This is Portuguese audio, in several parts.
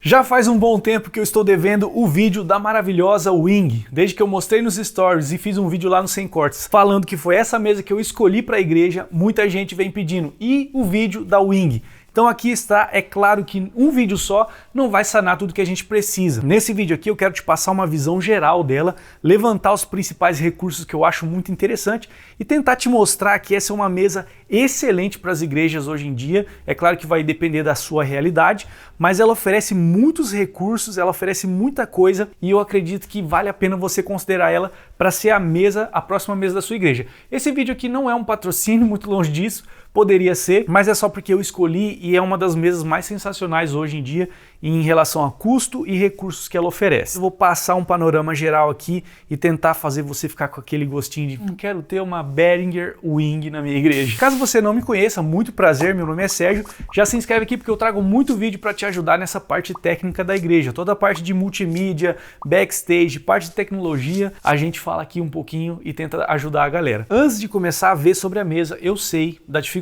Já faz um bom tempo que eu estou devendo o vídeo da maravilhosa Wing. Desde que eu mostrei nos stories e fiz um vídeo lá no Sem Cortes falando que foi essa mesa que eu escolhi para a igreja, muita gente vem pedindo. E o vídeo da Wing? Então aqui está, é claro que um vídeo só não vai sanar tudo que a gente precisa. Nesse vídeo aqui eu quero te passar uma visão geral dela, levantar os principais recursos que eu acho muito interessante e tentar te mostrar que essa é uma mesa excelente para as igrejas hoje em dia. É claro que vai depender da sua realidade, mas ela oferece muitos recursos, ela oferece muita coisa e eu acredito que vale a pena você considerar ela para ser a próxima mesa da sua igreja. Esse vídeo aqui não é um patrocínio, muito longe disso. Poderia ser, mas é só porque eu escolhi e é uma das mesas mais sensacionais hoje em dia em relação a custo e recursos que ela oferece. Eu vou passar um panorama geral aqui e tentar fazer você ficar com aquele gostinho de quero ter uma Behringer Wing na minha igreja. Caso você não me conheça, muito prazer, meu nome é Sérgio. Já se inscreve aqui porque eu trago muito vídeo para te ajudar nessa parte técnica da igreja. Toda a parte de multimídia, backstage, parte de tecnologia, a gente fala aqui um pouquinho e tenta ajudar a galera. Antes de começar a ver sobre a mesa, eu sei da dificuldade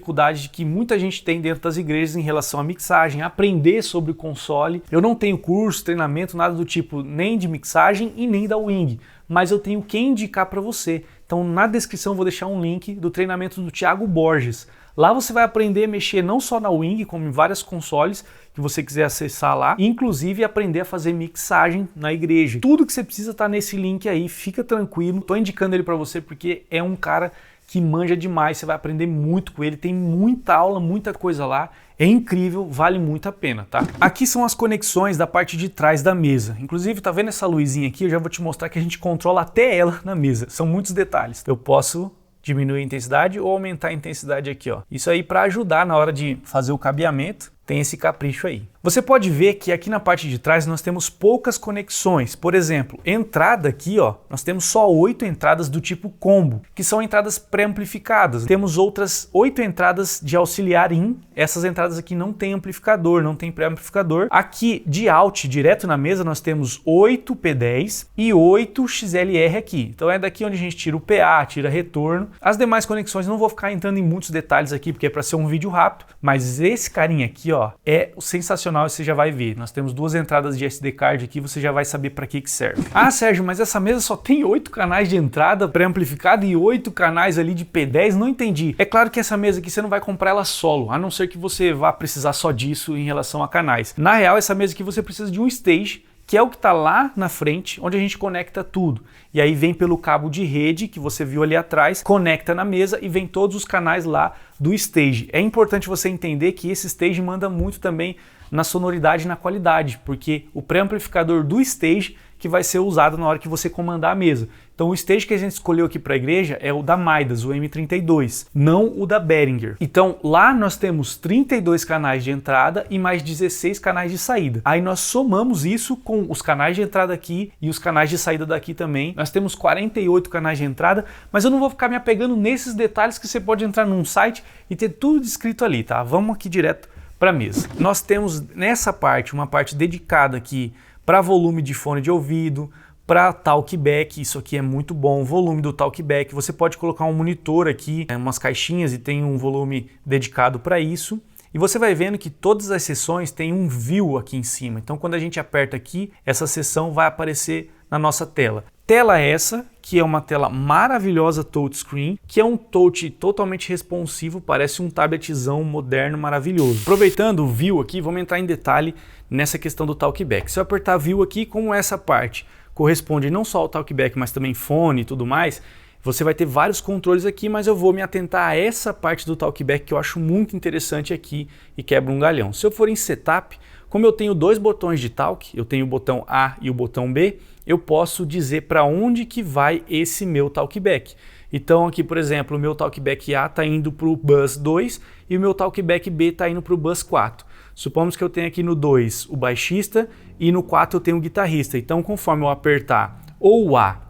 que muita gente tem dentro das igrejas em relação à mixagem, aprender sobre o console. Eu não tenho curso, treinamento, nada do tipo, nem de mixagem e nem da Wing, mas eu tenho quem indicar para você. Então na descrição eu vou deixar um link do treinamento do Thiago Borges. Lá você vai aprender a mexer não só na Wing, como em vários consoles que você quiser acessar lá, inclusive aprender a fazer mixagem na igreja. Tudo que você precisa tá nesse link aí, fica tranquilo. Tô indicando ele para você porque é um cara que manja demais, você vai aprender muito com ele, tem muita aula, muita coisa lá, é incrível, vale muito a pena, tá? Aqui são as conexões da parte de trás da mesa, inclusive tá vendo essa luzinha aqui? Eu já vou te mostrar que a gente controla até ela na mesa, são muitos detalhes. Eu posso diminuir a intensidade ou aumentar a intensidade aqui, ó. Isso aí para ajudar na hora de fazer o cabeamento, tem esse capricho aí. Você pode ver que aqui na parte de trás nós temos poucas conexões. Por exemplo, entrada aqui, ó, nós temos só 8 entradas do tipo combo, que são entradas pré-amplificadas. Temos outras 8 entradas de auxiliar in. Essas entradas aqui não tem amplificador, não tem pré-amplificador. Aqui de out, direto na mesa, nós temos 8 P10 e 8 XLR aqui. Então é daqui onde a gente tira o PA, tira retorno. As demais conexões não vou ficar entrando em muitos detalhes aqui, porque é para ser um vídeo rápido, mas esse carinha aqui, ó, é sensacional, você já vai ver. Nós temos 2 entradas de SD card aqui, você já vai saber para que serve. Ah, Sérgio, mas essa mesa só tem 8 canais de entrada pré-amplificada e 8 canais ali de P10? Não entendi. É claro que essa mesa aqui você não vai comprar ela solo, a não ser que você vá precisar só disso em relação a canais. Na real, essa mesa aqui você precisa de um stage, que é o que está lá na frente, onde a gente conecta tudo. E aí vem pelo cabo de rede, que você viu ali atrás, conecta na mesa e vem todos os canais lá do stage. É importante você entender que esse stage manda muito também na sonoridade e na qualidade, porque o pré-amplificador do stage que vai ser usado na hora que você comandar a mesa. Então o stage que a gente escolheu aqui para a igreja é o da Midas, o M32, não o da Behringer. Então lá nós temos 32 canais de entrada e mais 16 canais de saída. Aí nós somamos isso com os canais de entrada aqui e os canais de saída daqui também. Nós temos 48 canais de entrada, mas eu não vou ficar me apegando nesses detalhes que você pode entrar num site e ter tudo descrito ali, tá? Vamos aqui direto para a mesa. Nós temos nessa parte uma parte dedicada aqui para volume de fone de ouvido, para talkback, isso aqui é muito bom, volume do talkback. Você pode colocar um monitor aqui, umas caixinhas e tem um volume dedicado para isso. E você vai vendo que todas as seções têm um view aqui em cima. Então quando a gente aperta aqui, essa seção vai aparecer na nossa tela. Tela essa, que é uma tela maravilhosa touchscreen, que é um touch totalmente responsivo, parece um tabletzão moderno maravilhoso. Aproveitando o view aqui, vamos entrar em detalhe nessa questão do talkback. Se eu apertar view aqui, como essa parte corresponde não só ao talkback, mas também fone e tudo mais, você vai ter vários controles aqui, mas eu vou me atentar a essa parte do talkback que eu acho muito interessante aqui e quebra um galhão. Se eu for em setup, como eu tenho 2 botões de talk, eu tenho o botão A e o botão B, eu posso dizer para onde que vai esse meu talkback. Então aqui, por exemplo, o meu talkback A está indo para o bus 2 e o meu talkback B está indo para o bus 4. Supomos que eu tenho aqui no 2 o baixista e no 4 eu tenho o guitarrista. Então conforme eu apertar ou o A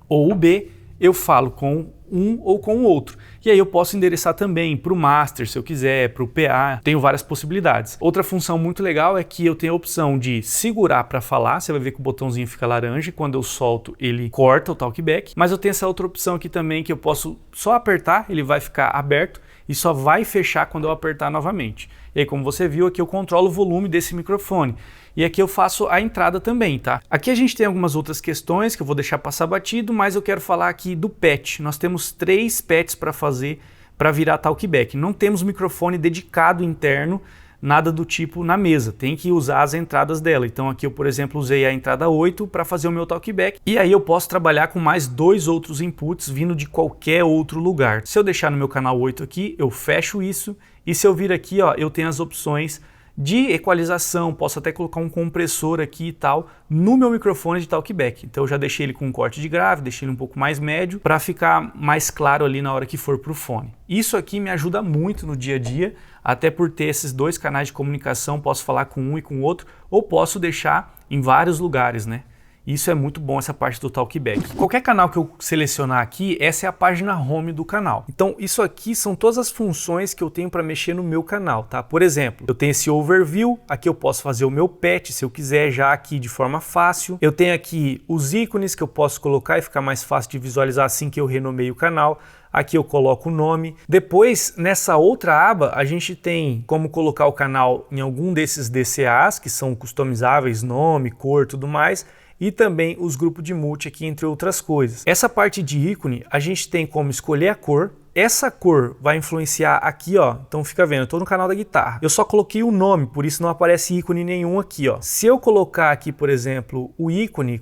ou o B, eu falo com um ou com o outro. E aí eu posso endereçar também para o master, se eu quiser, para o PA, tenho várias possibilidades. Outra função muito legal é que eu tenho a opção de segurar para falar, você vai ver que o botãozinho fica laranja, e quando eu solto ele corta o talkback, mas eu tenho essa outra opção aqui também que eu posso só apertar, ele vai ficar aberto, e só vai fechar quando eu apertar novamente. E aí, como você viu, aqui eu controlo o volume desse microfone. E aqui eu faço a entrada também, tá? Aqui a gente tem algumas outras questões que eu vou deixar passar batido, mas eu quero falar aqui do patch. Nós temos 3 patches para fazer para virar talkback. Não temos microfone dedicado interno, nada do tipo na mesa, tem que usar as entradas dela. Então aqui eu, por exemplo, usei a entrada 8 para fazer o meu talkback, e aí eu posso trabalhar com mais 2 outros inputs vindo de qualquer outro lugar. Se eu deixar no meu canal 8 aqui, eu fecho isso, e se eu vir aqui, ó, eu tenho as opções de equalização, posso até colocar um compressor aqui e tal no meu microfone de talkback. Então eu já deixei ele com um corte de grave, deixei ele um pouco mais médio para ficar mais claro ali na hora que for pro fone. Isso aqui me ajuda muito no dia a dia, até por ter esses 2 canais de comunicação, posso falar com um e com o outro, ou posso deixar em vários lugares, né? Isso é muito bom, essa parte do talkback. Qualquer canal que eu selecionar aqui, essa é a página home do canal. Então isso aqui são todas as funções que eu tenho para mexer no meu canal, tá? Por exemplo, eu tenho esse overview, aqui eu posso fazer o meu patch se eu quiser já aqui de forma fácil. Eu tenho aqui os ícones que eu posso colocar e ficar mais fácil de visualizar assim que eu renomeio o canal. Aqui eu coloco o nome. Depois, nessa outra aba, a gente tem como colocar o canal em algum desses DCAs, que são customizáveis, nome, cor, tudo mais, e também os grupos de multi aqui, entre outras coisas. Essa parte de ícone, a gente tem como escolher a cor. Essa cor vai influenciar aqui, ó. Então fica vendo, eu tô no canal da guitarra. Eu só coloquei o nome, por isso não aparece ícone nenhum aqui, ó. Se eu colocar aqui, por exemplo, o ícone,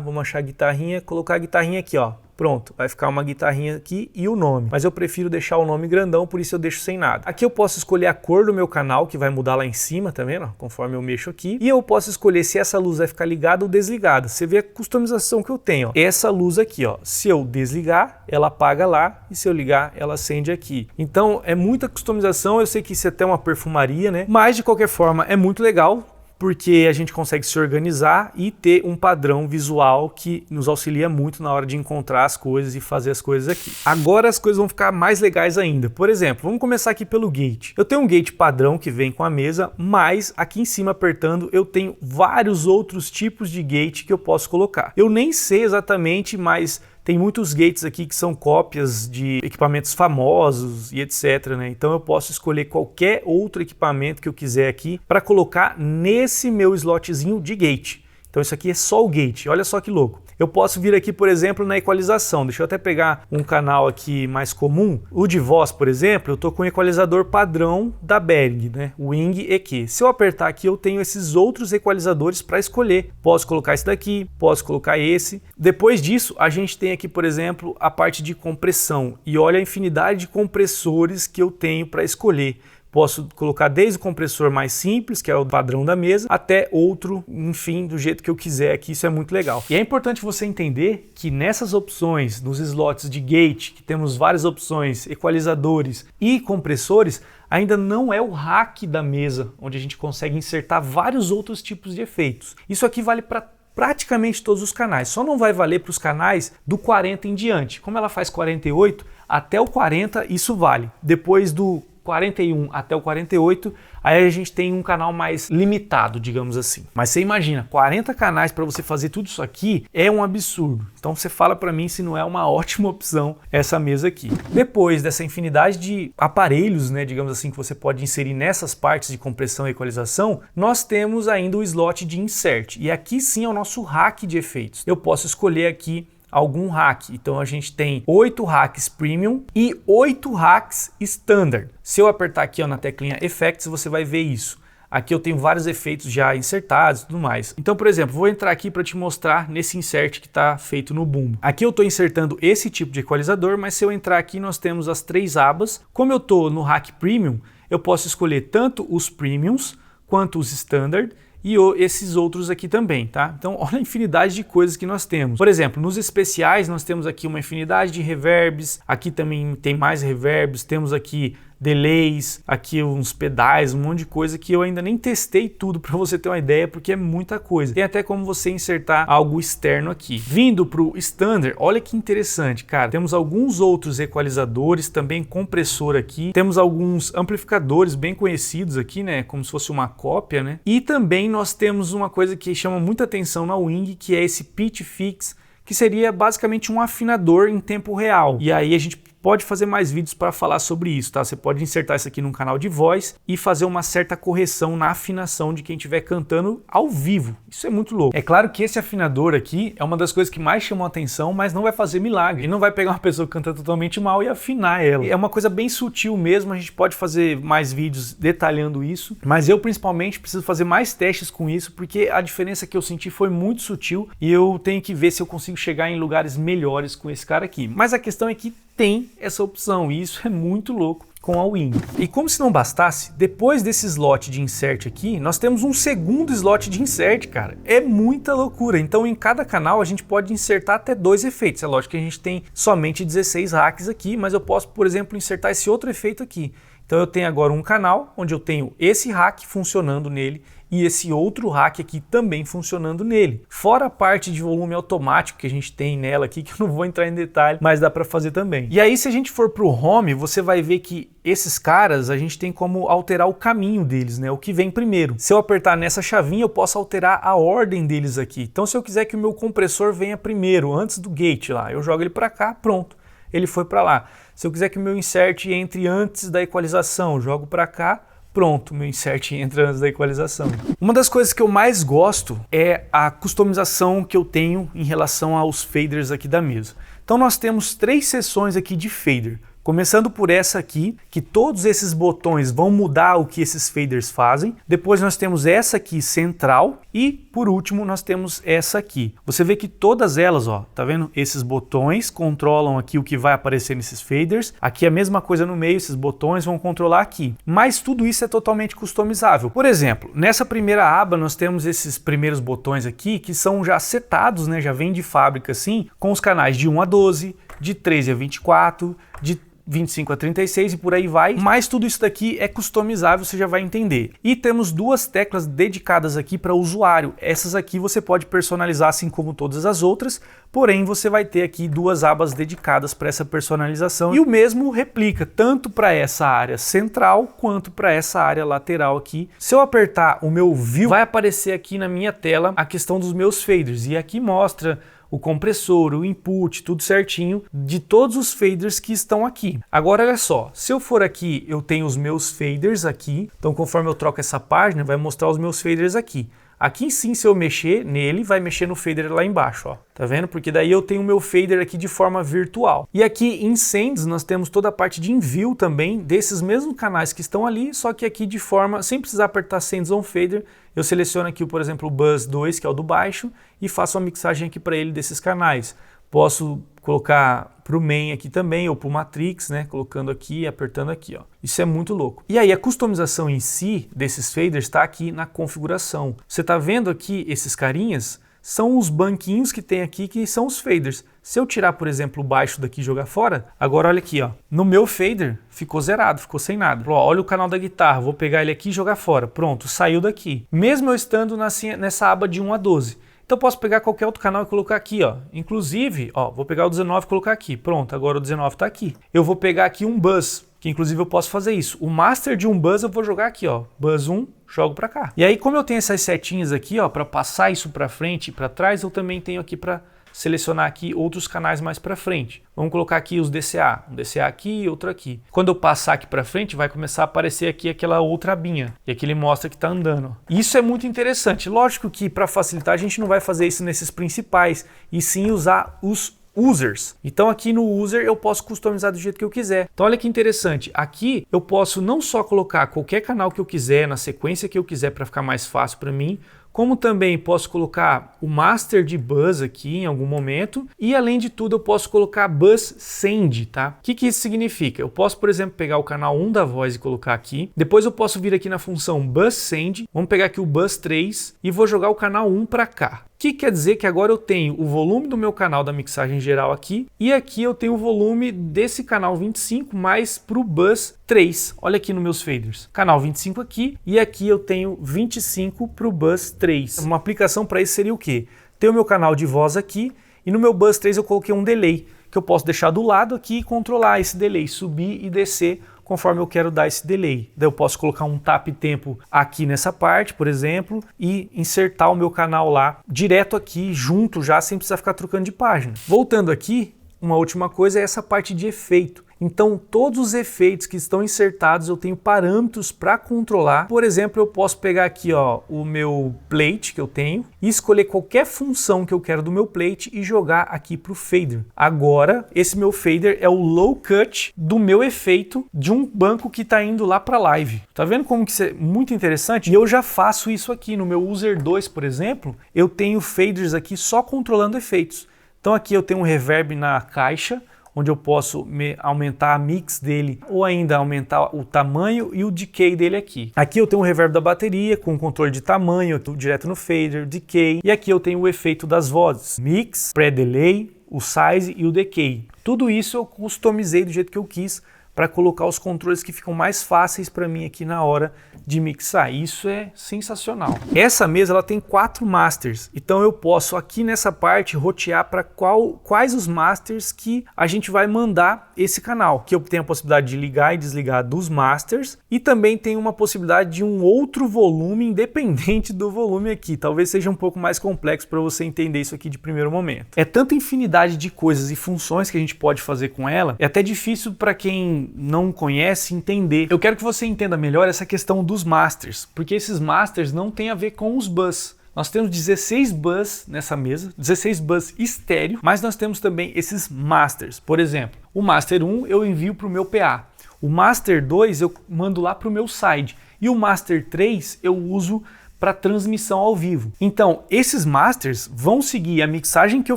vamos achar a guitarrinha, colocar a guitarrinha aqui, ó. Pronto, vai ficar uma guitarrinha aqui e o nome. Mas eu prefiro deixar o nome grandão, por isso eu deixo sem nada. Aqui eu posso escolher a cor do meu canal, que vai mudar lá em cima, tá vendo? Conforme eu mexo aqui. E eu posso escolher se essa luz vai ficar ligada ou desligada. Você vê a customização que eu tenho, ó. Essa luz aqui, ó. Se eu desligar, ela apaga lá. E se eu ligar, ela acende aqui. Então é muita customização. Eu sei que isso é até uma perfumaria, né? Mas de qualquer forma é muito legal, porque a gente consegue se organizar e ter um padrão visual que nos auxilia muito na hora de encontrar as coisas e fazer as coisas aqui. Agora as coisas vão ficar mais legais ainda. Por exemplo, vamos começar aqui pelo gate. Eu tenho um gate padrão que vem com a mesa, mas aqui em cima apertando eu tenho vários outros tipos de gate que eu posso colocar. Eu nem sei exatamente, mas tem muitos gates aqui que são cópias de equipamentos famosos e etc, né? Então eu posso escolher qualquer outro equipamento que eu quiser aqui para colocar nesse meu slotzinho de gate. Então isso aqui é só o gate, olha só que louco. Eu posso vir aqui, por exemplo, na equalização. Deixa eu até pegar um canal aqui mais comum. O de voz, por exemplo, eu estou com o equalizador padrão da Behringer, né? Wing EQ. Se eu apertar aqui, eu tenho esses outros equalizadores para escolher. Posso colocar esse daqui, posso colocar esse. Depois disso, a gente tem aqui, por exemplo, a parte de compressão. E olha a infinidade de compressores que eu tenho para escolher. Posso colocar desde o compressor mais simples, que é o padrão da mesa, até outro, enfim, do jeito que eu quiser aqui. Isso é muito legal. E é importante você entender que nessas opções, nos slots de gate, que temos várias opções, equalizadores e compressores, ainda não é o rack da mesa, onde a gente consegue insertar vários outros tipos de efeitos. Isso aqui vale para praticamente todos os canais, só não vai valer para os canais do 40 em diante. Como ela faz 48, até o 40 isso vale. Depois do 41 até o 48, aí a gente tem um canal mais limitado, digamos assim. Mas você imagina, 40 canais para você fazer tudo isso aqui é um absurdo. Então você fala para mim se não é uma ótima opção essa mesa aqui. Depois dessa infinidade de aparelhos, né, digamos assim, que você pode inserir nessas partes de compressão e equalização, nós temos ainda o slot de insert. E aqui sim é o nosso rack de efeitos. Eu posso escolher aqui algum rack. Então a gente tem 8 racks premium e 8 racks standard. Se eu apertar aqui, ó, na teclinha Effects, você vai ver isso. Aqui eu tenho vários efeitos já insertados e tudo mais. Então, por exemplo, vou entrar aqui para te mostrar nesse insert que está feito no Bumbo. Aqui eu estou insertando esse tipo de equalizador, mas se eu entrar aqui nós temos as 3 abas. Como eu estou no rack premium, eu posso escolher tanto os premiums quanto os standard e esses outros aqui também, tá? Então olha a infinidade de coisas que nós temos. Por exemplo, nos especiais nós temos aqui uma infinidade de reverbs, aqui também tem mais reverbs, temos aqui delays, aqui uns pedais, um monte de coisa que eu ainda nem testei tudo para você ter uma ideia, porque é muita coisa. Tem até como você insertar algo externo aqui. Vindo para o standard, olha que interessante, cara. Temos alguns outros equalizadores, também compressor aqui. Temos alguns amplificadores bem conhecidos aqui, né? Como se fosse uma cópia, né? E também nós temos uma coisa que chama muita atenção na Wing, que é esse pitch fix, que seria basicamente um afinador em tempo real. E aí a gente pode fazer mais vídeos para falar sobre isso, tá? Você pode insertar isso aqui num canal de voz e fazer uma certa correção na afinação de quem estiver cantando ao vivo. Isso é muito louco. É claro que esse afinador aqui é uma das coisas que mais chamam a atenção, mas não vai fazer milagre. Ele não vai pegar uma pessoa que canta totalmente mal e afinar ela. É uma coisa bem sutil mesmo, a gente pode fazer mais vídeos detalhando isso, mas eu principalmente preciso fazer mais testes com isso, porque a diferença que eu senti foi muito sutil e eu tenho que ver se eu consigo chegar em lugares melhores com esse cara aqui. Mas a questão é que tem essa opção e isso é muito louco com a Wing. E como se não bastasse, depois desse slot de insert aqui, nós temos um segundo slot de insert, cara. É muita loucura. Então em cada canal a gente pode insertar até 2 efeitos. É lógico que a gente tem somente 16 hacks aqui, mas eu posso, por exemplo, insertar esse outro efeito aqui. Então eu tenho agora um canal onde eu tenho esse hack funcionando nele e esse outro hack aqui também funcionando nele. Fora a parte de volume automático que a gente tem nela aqui, que eu não vou entrar em detalhe, mas dá para fazer também. E aí se a gente for para o Home, você vai ver que esses caras a gente tem como alterar o caminho deles, né? O que vem primeiro. Se eu apertar nessa chavinha, eu posso alterar a ordem deles aqui. Então se eu quiser que o meu compressor venha primeiro, antes do gate lá, eu jogo ele para cá, pronto. Ele foi para lá. Se eu quiser que o meu insert entre antes da equalização, eu jogo para cá, pronto, meu insert entra antes da equalização. Uma das coisas que eu mais gosto é a customização que eu tenho em relação aos faders aqui da mesa. Então nós temos 3 seções aqui de fader. Começando por essa aqui, que todos esses botões vão mudar o que esses faders fazem. Depois nós temos essa aqui central e por último nós temos essa aqui. Você vê que todas elas, ó, tá vendo? Esses botões controlam aqui o que vai aparecer nesses faders. Aqui a mesma coisa no meio, esses botões vão controlar aqui. Mas tudo isso é totalmente customizável. Por exemplo, nessa primeira aba nós temos esses primeiros botões aqui que são já setados, né? Já vem de fábrica assim, com os canais de 1 a 12, de 13 a 24, de 25 a 36 e por aí vai, mas tudo isso daqui é customizável, você já vai entender. E temos 2 teclas dedicadas aqui para o usuário. Essas aqui você pode personalizar assim como todas as outras, porém você vai ter aqui 2 abas dedicadas para essa personalização e o mesmo replica tanto para essa área central quanto para essa área lateral aqui. Se eu apertar o meu View, vai aparecer aqui na minha tela a questão dos meus faders e aqui mostra o compressor, o input, tudo certinho de todos os faders que estão aqui. Agora olha só, se eu for aqui, eu tenho os meus faders aqui, então conforme eu troco essa página, vai mostrar os meus faders aqui. Aqui sim, se eu mexer nele, vai mexer no fader lá embaixo, ó. Tá vendo? Porque daí eu tenho o meu fader aqui de forma virtual. E aqui em Sends nós temos toda a parte de envio também desses mesmos canais que estão ali, só que aqui de forma, sem precisar apertar Sends on Fader, eu seleciono aqui, por exemplo, o Buzz 2, que é o do baixo, e faço uma mixagem aqui para ele desses canais. Posso colocar para o main aqui também, ou para o matrix, né? Colocando aqui e apertando aqui, ó. Isso é muito louco. E aí a customização em si desses faders está aqui na configuração. Você está vendo aqui esses carinhas? São os banquinhos que tem aqui que são os faders. Se eu tirar, por exemplo, o baixo daqui e jogar fora, agora olha aqui, ó. No meu fader ficou zerado, ficou sem nada. Ó, olha o canal da guitarra, vou pegar ele aqui e jogar fora. Pronto, saiu daqui. Mesmo eu estando nessa aba de 1 a 12. Então eu posso pegar qualquer outro canal e colocar aqui, ó. Inclusive, ó, vou pegar o 19 e colocar aqui. Pronto, agora o 19 está aqui. Eu vou pegar aqui um Buzz, que inclusive eu posso fazer isso. O master de um Buzz eu vou jogar aqui, ó. Buzz 1, jogo para cá. E aí como eu tenho essas setinhas aqui, ó, para passar isso para frente e para trás, eu também tenho aqui para selecionar aqui outros canais mais para frente. Vamos colocar aqui os DCA, um DCA aqui e outro aqui. Quando eu passar aqui para frente, vai começar a aparecer aqui aquela outra abinha, e aqui ele mostra que está andando. Isso é muito interessante. Lógico que para facilitar a gente não vai fazer isso nesses principais, e sim usar os users. Então aqui no user eu posso customizar do jeito que eu quiser. Então olha que interessante, aqui eu posso não só colocar qualquer canal que eu quiser, na sequência que eu quiser para ficar mais fácil para mim, como também posso colocar o master de Buzz aqui em algum momento e além de tudo eu posso colocar Buzz Send, tá? O que isso significa? Eu posso, por exemplo, pegar o canal 1 da voz e colocar aqui, depois eu posso vir aqui na função Buzz Send, vamos pegar aqui o Buzz 3 e vou jogar o canal 1 para cá. O que quer dizer que agora eu tenho o volume do meu canal da mixagem geral aqui e aqui eu tenho o volume desse canal 25 mais para o Buzz 3. Olha aqui nos meus faders. Canal 25 aqui e aqui eu tenho 25 para o Buzz 3. Uma aplicação para isso seria o quê? Ter o meu canal de voz aqui e no meu Buzz 3 eu coloquei um delay que eu posso deixar do lado aqui e controlar esse delay, subir e descer conforme eu quero dar esse delay. Daí eu posso colocar um tap tempo aqui nessa parte, por exemplo, e insertar o meu canal lá direto aqui, junto já, sem precisar ficar trocando de página. Voltando aqui, uma última coisa é essa parte de efeito. Então todos os efeitos que estão insertados eu tenho parâmetros para controlar. Por exemplo, eu posso pegar aqui ó, o meu plate que eu tenho e escolher qualquer função que eu quero do meu plate e jogar aqui para o fader. Agora esse meu fader é o low cut do meu efeito de um banco que está indo lá para a live. Tá vendo como que isso é muito interessante? E eu já faço isso aqui no meu User 2, por exemplo, eu tenho faders aqui só controlando efeitos. Então aqui eu tenho um reverb na caixa, onde eu posso aumentar a mix dele ou ainda aumentar o tamanho e o decay dele aqui. Aqui eu tenho um reverb da bateria com controle de tamanho, aqui direto no fader, decay, e aqui eu tenho o efeito das vozes, mix, pré-delay, o size e o decay. Tudo isso eu customizei do jeito que eu quis para colocar os controles que ficam mais fáceis para mim aqui na hora de mixar. Isso é sensacional. Essa mesa ela tem 4 masters, então eu posso aqui nessa parte rotear para quais os masters que a gente vai mandar esse canal. Que eu tenho a possibilidade de ligar e desligar dos masters e também tem uma possibilidade de um outro volume independente do volume aqui. Talvez seja um pouco mais complexo para você entender isso aqui de primeiro momento. É tanta infinidade de coisas e funções que a gente pode fazer com ela, é até difícil para quem não conhece entender. Eu quero que você entenda melhor essa questão dos masters, porque esses masters não tem a ver com os bus. Nós temos 16 bus nessa mesa, 16 bus estéreo, mas nós temos também esses masters. Por exemplo, o master 1 eu envio para o meu PA, o master 2 eu mando lá para o meu side e o master 3 eu uso para transmissão ao vivo. Então, esses masters vão seguir a mixagem que eu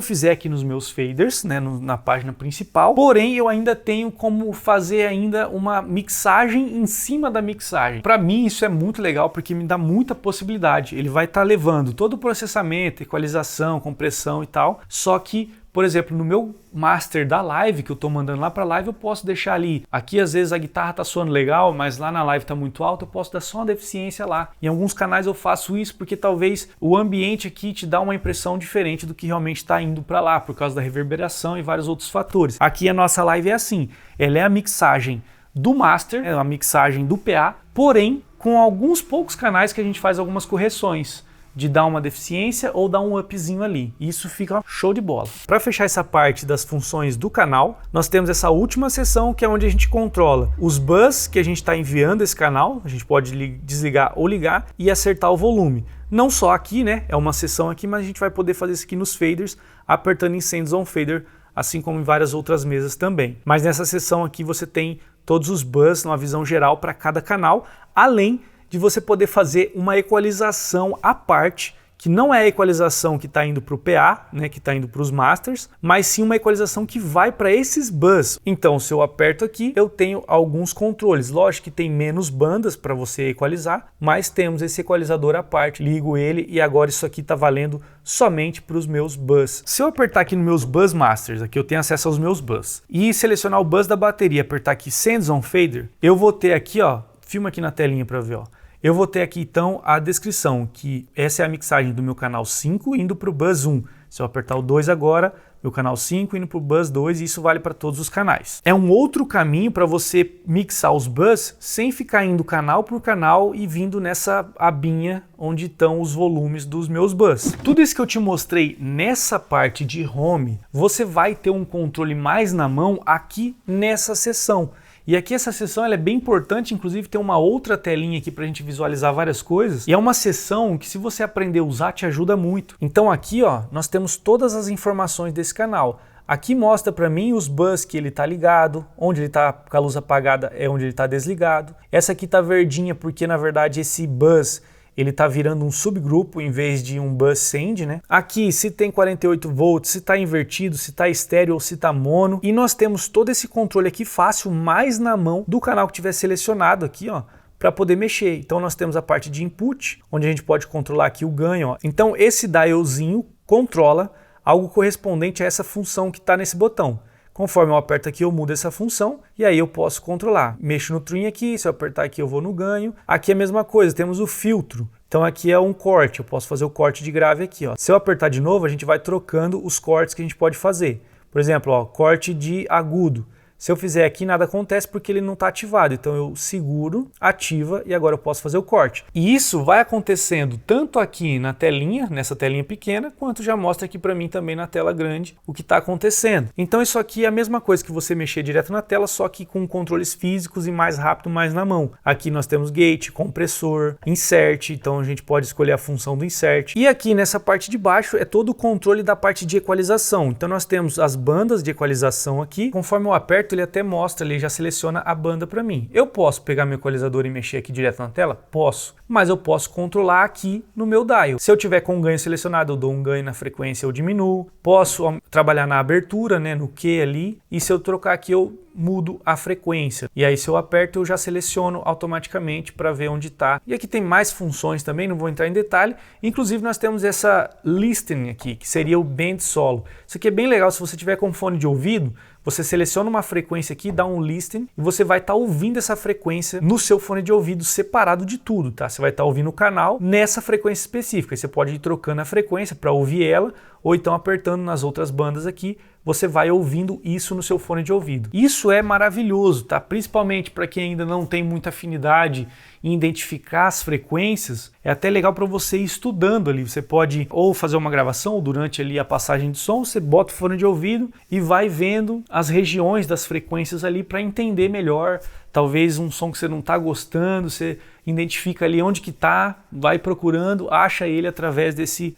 fizer aqui nos meus faders, né, na página principal, porém eu ainda tenho como fazer ainda uma mixagem em cima da mixagem. Para mim isso é muito legal porque me dá muita possibilidade. Ele vai estar levando todo o processamento, equalização, compressão e tal, só que por exemplo, no meu master da live, que eu estou mandando lá para a live, eu posso deixar ali. Aqui às vezes a guitarra está soando legal, mas lá na live está muito alta, eu posso dar só uma deficiência lá. Em alguns canais eu faço isso porque talvez o ambiente aqui te dá uma impressão diferente do que realmente está indo para lá, por causa da reverberação e vários outros fatores. Aqui a nossa live é assim, ela é a mixagem do master, é a mixagem do PA, porém com alguns poucos canais que a gente faz algumas correções, de dar uma deficiência ou dar um upzinho ali. Isso fica show de bola. Para fechar essa parte das funções do canal, nós temos essa última seção que é onde a gente controla os bus que a gente está enviando esse canal, a gente pode desligar ou ligar e acertar o volume. Não só aqui, né? É uma seção aqui, mas a gente vai poder fazer isso aqui nos faders, apertando em Send on Fader, assim como em várias outras mesas também. Mas nessa seção aqui você tem todos os bus numa visão geral para cada canal, além de você poder fazer uma equalização à parte, que não é a equalização que está indo para o PA, né, que está indo para os masters, mas sim uma equalização que vai para esses bus. Então, se eu aperto aqui, eu tenho alguns controles. Lógico que tem menos bandas para você equalizar, mas temos esse equalizador à parte. Ligo ele e agora isso aqui está valendo somente para os meus bus. Se eu apertar aqui nos meus bus masters, aqui eu tenho acesso aos meus bus, e selecionar o bus da bateria, apertar aqui Send on Fader, eu vou ter aqui, ó, filma aqui na telinha para ver, ó. Eu vou ter aqui então a descrição, que essa é a mixagem do meu canal 5 indo para o bus 1. Se eu apertar o 2 agora, meu canal 5 indo para o bus 2 e isso vale para todos os canais. É um outro caminho para você mixar os bus sem ficar indo canal por canal e vindo nessa abinha onde estão os volumes dos meus bus. Tudo isso que eu te mostrei nessa parte de home, você vai ter um controle mais na mão aqui nessa seção. E aqui essa seção ela é bem importante, inclusive tem uma outra telinha aqui para a gente visualizar várias coisas. E é uma seção que se você aprender a usar te ajuda muito. Então aqui ó, nós temos todas as informações desse canal. Aqui mostra para mim os bus que ele está ligado, onde ele está com a luz apagada é onde ele está desligado. Essa aqui está verdinha porque na verdade esse bus ele está virando um subgrupo em vez de um bus send, né? Aqui se tem 48 volts, se está invertido, se está estéreo ou se está mono. E nós temos todo esse controle aqui fácil, mais na mão do canal que tiver selecionado aqui, ó, para poder mexer. Então nós temos a parte de input, onde a gente pode controlar aqui o ganho, ó. Então esse dialzinho controla algo correspondente a essa função que está nesse botão. Conforme eu aperto aqui, eu mudo essa função e aí eu posso controlar. Mexo no trim aqui, se eu apertar aqui eu vou no ganho. Aqui é a mesma coisa, temos o filtro. Então aqui é um corte, eu posso fazer o corte de grave aqui, ó. Se eu apertar de novo, a gente vai trocando os cortes que a gente pode fazer. Por exemplo, ó, corte de agudo. Se eu fizer aqui, nada acontece porque ele não está ativado. Então eu seguro, ativa e agora eu posso fazer o corte. E isso vai acontecendo tanto aqui na telinha, nessa telinha pequena, quanto já mostra aqui para mim também na tela grande o que está acontecendo. Então isso aqui é a mesma coisa que você mexer direto na tela, só que com controles físicos e mais rápido, mais na mão. Aqui nós temos gate, compressor, insert, então a gente pode escolher a função do insert. E aqui nessa parte de baixo é todo o controle da parte de equalização. Então nós temos as bandas de equalização aqui. Conforme eu aperto, ele até mostra, ele já seleciona a banda para mim. Eu posso pegar meu equalizador e mexer aqui direto na tela? Posso. Mas eu posso controlar aqui no meu dial. Se eu tiver com ganho selecionado, eu dou um ganho na frequência, eu diminuo. Posso trabalhar na abertura, né, no Q ali. E se eu trocar aqui, eu mudo a frequência. E aí se eu aperto, eu já seleciono automaticamente para ver onde está. E aqui tem mais funções também, não vou entrar em detalhe. Inclusive nós temos essa listening aqui, que seria o band solo. Isso aqui é bem legal, se você tiver com fone de ouvido, você seleciona uma frequência aqui, dá um listen e você vai estar ouvindo essa frequência no seu fone de ouvido separado de tudo, tá? Você vai estar ouvindo o canal nessa frequência específica. Você pode ir trocando a frequência para ouvir ela ou então apertando nas outras bandas aqui, você vai ouvindo isso no seu fone de ouvido. Isso é maravilhoso, tá? Principalmente para quem ainda não tem muita afinidade em identificar as frequências, é até legal para você ir estudando ali. Você pode ou fazer uma gravação, ou durante ali a passagem de som, você bota o fone de ouvido e vai vendo as regiões das frequências ali para entender melhor. Talvez um som que você não está gostando, você identifica ali onde que está, vai procurando, acha ele através desse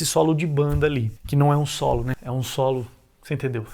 solo de banda ali, que não é um solo, né? É um solo, você entendeu?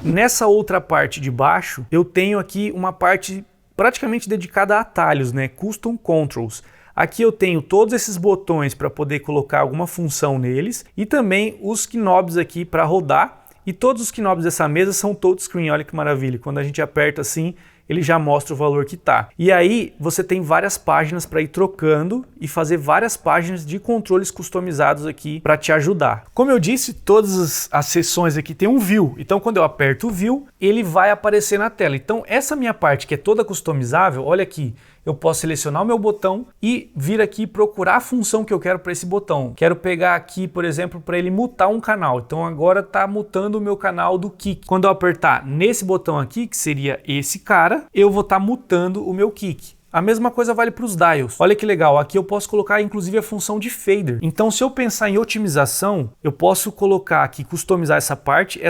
Nessa outra parte de baixo, eu tenho aqui uma parte praticamente dedicada a atalhos, né? Custom Controls. Aqui eu tenho todos esses botões para poder colocar alguma função neles e também os knobs aqui para rodar. E todos os knobs dessa mesa são touchscreen, olha que maravilha. Quando a gente aperta assim, ele já mostra o valor que tá. E aí você tem várias páginas para ir trocando e fazer várias páginas de controles customizados aqui para te ajudar. Como eu disse, todas as seções aqui tem um view. Então quando eu aperto o view, ele vai aparecer na tela. Então essa minha parte que é toda customizável, olha aqui, eu posso selecionar o meu botão e vir aqui procurar a função que eu quero para esse botão. Quero pegar aqui, por exemplo, para ele mutar um canal. Então agora está mutando o meu canal do kick. Quando eu apertar nesse botão aqui, que seria esse cara, eu vou estar mutando o meu kick. A mesma coisa vale para os dials. Olha que legal, aqui eu posso colocar inclusive a função de fader. Então se eu pensar em otimização, eu posso colocar aqui, customizar essa parte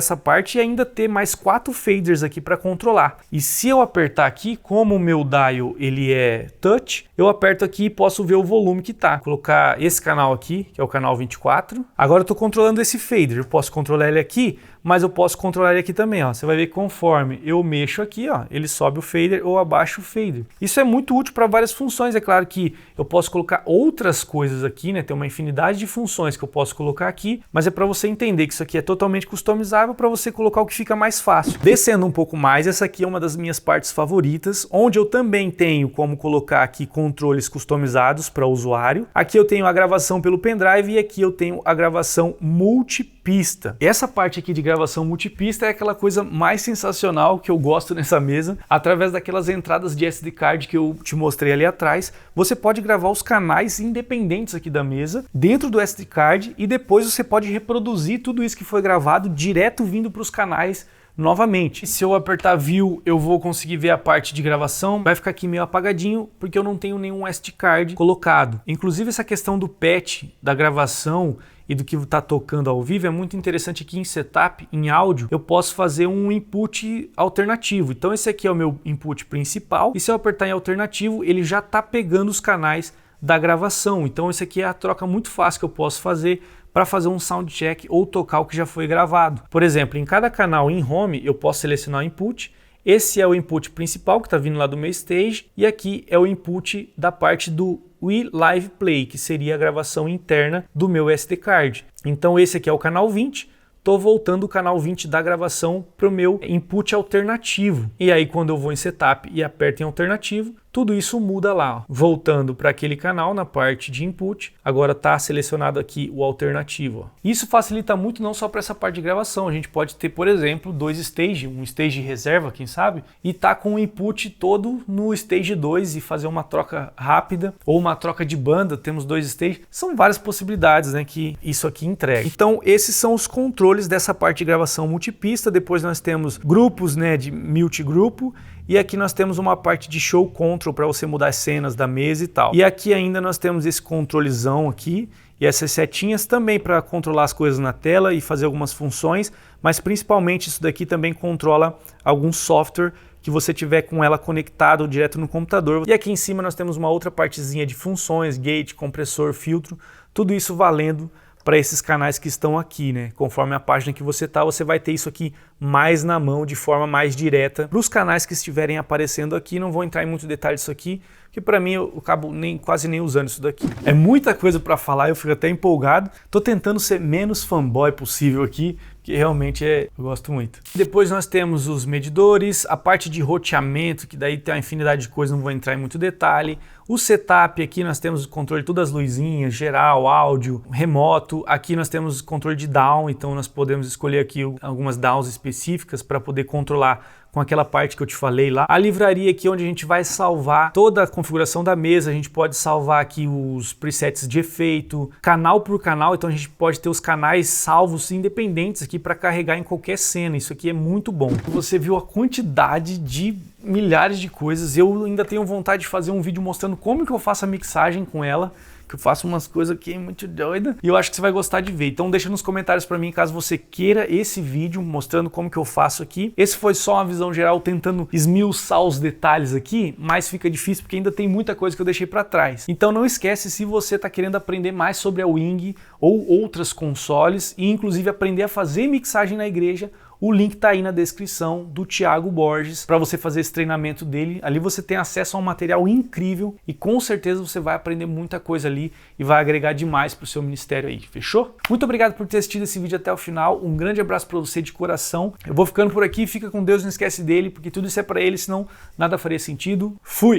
e ainda ter mais 4 faders aqui para controlar. E se eu apertar aqui, como o meu dial ele é touch, eu aperto aqui e posso ver o volume que tá. Colocar esse canal aqui, que é o canal 24. Agora eu estou controlando esse fader, eu posso controlar ele aqui, mas eu posso controlar ele aqui também, ó. Você vai ver que conforme eu mexo aqui, ó, ele sobe o fader ou abaixa o fader. Isso é muito útil para várias funções. É claro que eu posso colocar outras coisas aqui, né? Tem uma infinidade de funções que eu posso colocar aqui, mas é para você entender que isso aqui é totalmente customizável para você colocar o que fica mais fácil. Descendo um pouco mais, essa aqui é uma das minhas partes favoritas, onde eu também tenho como colocar aqui controles customizados para o usuário. Aqui eu tenho a gravação pelo pendrive e aqui eu tenho a gravação multipista. Essa parte aqui de gravação multipista é aquela coisa mais sensacional que eu gosto nessa mesa. Através daquelas entradas de SD card que eu te mostrei ali atrás, você pode gravar os canais independentes aqui da mesa dentro do SD card e depois você pode reproduzir tudo isso que foi gravado direto vindo para os canais novamente. Se eu apertar View, eu vou conseguir ver a parte de gravação. Vai ficar aqui meio apagadinho porque eu não tenho nenhum SD card colocado. Inclusive essa questão do patch da gravação e do que está tocando ao vivo é muito interessante. Aqui em Setup, em áudio, eu posso fazer um input alternativo. Então esse aqui é o meu input principal e se eu apertar em alternativo, ele já está pegando os canais da gravação. Então esse aqui é a troca muito fácil que eu posso fazer para fazer um sound check ou tocar o que já foi gravado. Por exemplo, em cada canal em home eu posso selecionar o input. Esse é o input principal que está vindo lá do meu stage e aqui é o input da parte do We Live Play, que seria a gravação interna do meu SD card. Então esse aqui é o canal 20, estou voltando o canal 20 da gravação para o meu input alternativo. E aí quando eu vou em Setup e aperto em alternativo, tudo isso muda lá. Ó. Voltando para aquele canal, na parte de input, agora está selecionado aqui o alternativo. Ó. Isso facilita muito não só para essa parte de gravação, a gente pode ter, por exemplo, dois stage, um stage reserva, quem sabe, e tá com o input todo no stage 2 e fazer uma troca rápida, ou uma troca de banda, temos dois stages, são várias possibilidades, né, que isso aqui entrega. Então esses são os controles dessa parte de gravação multipista, depois nós temos grupos, né, de multigrupo, e aqui nós temos uma parte de show control para você mudar as cenas da mesa e tal. E aqui ainda nós temos esse controlezão aqui e essas setinhas também para controlar as coisas na tela e fazer algumas funções, mas principalmente isso daqui também controla algum software que você tiver com ela conectado direto no computador. E aqui em cima nós temos uma outra partezinha de funções, gate, compressor, filtro, tudo isso valendo para esses canais que estão aqui, né? Conforme a página que você tá, você vai ter isso aqui mais na mão, de forma mais direta. Para os canais que estiverem aparecendo aqui, não vou entrar em muito detalhe disso aqui, que para mim eu acabo quase nem usando isso daqui. É muita coisa para falar, eu fico até empolgado. Tô tentando ser menos fanboy possível aqui, que realmente eu gosto muito. Depois nós temos os medidores, a parte de roteamento, que daí tem uma infinidade de coisas, não vou entrar em muito detalhe. O setup, aqui nós temos o controle de todas as luzinhas, geral, áudio, remoto. Aqui nós temos controle de down, então nós podemos escolher aqui algumas downs específicas para poder controlar com aquela parte que eu te falei lá. A livraria aqui onde a gente vai salvar toda a configuração da mesa, a gente pode salvar aqui os presets de efeito, canal por canal, então a gente pode ter os canais salvos independentes aqui para carregar em qualquer cena. Isso aqui é muito bom. Você viu a quantidade de milhares de coisas. Eu ainda tenho vontade de fazer um vídeo mostrando como que eu faço a mixagem com ela, que eu faço umas coisas aqui muito doidas e eu acho que você vai gostar de ver. Então deixa nos comentários para mim caso você queira esse vídeo mostrando como que eu faço aqui. Esse foi só uma visão geral tentando esmiuçar os detalhes aqui, mas fica difícil porque ainda tem muita coisa que eu deixei para trás. Então não esquece, se você está querendo aprender mais sobre a Wing ou outras consoles e inclusive aprender a fazer mixagem na igreja, o link está aí na descrição do Thiago Borges para você fazer esse treinamento dele. Ali você tem acesso a um material incrível e com certeza você vai aprender muita coisa ali e vai agregar demais para o seu ministério aí, fechou? Muito obrigado por ter assistido esse vídeo até o final, um grande abraço para você de coração. Eu vou ficando por aqui, fica com Deus, não esquece dele, porque tudo isso é para ele, senão nada faria sentido. Fui!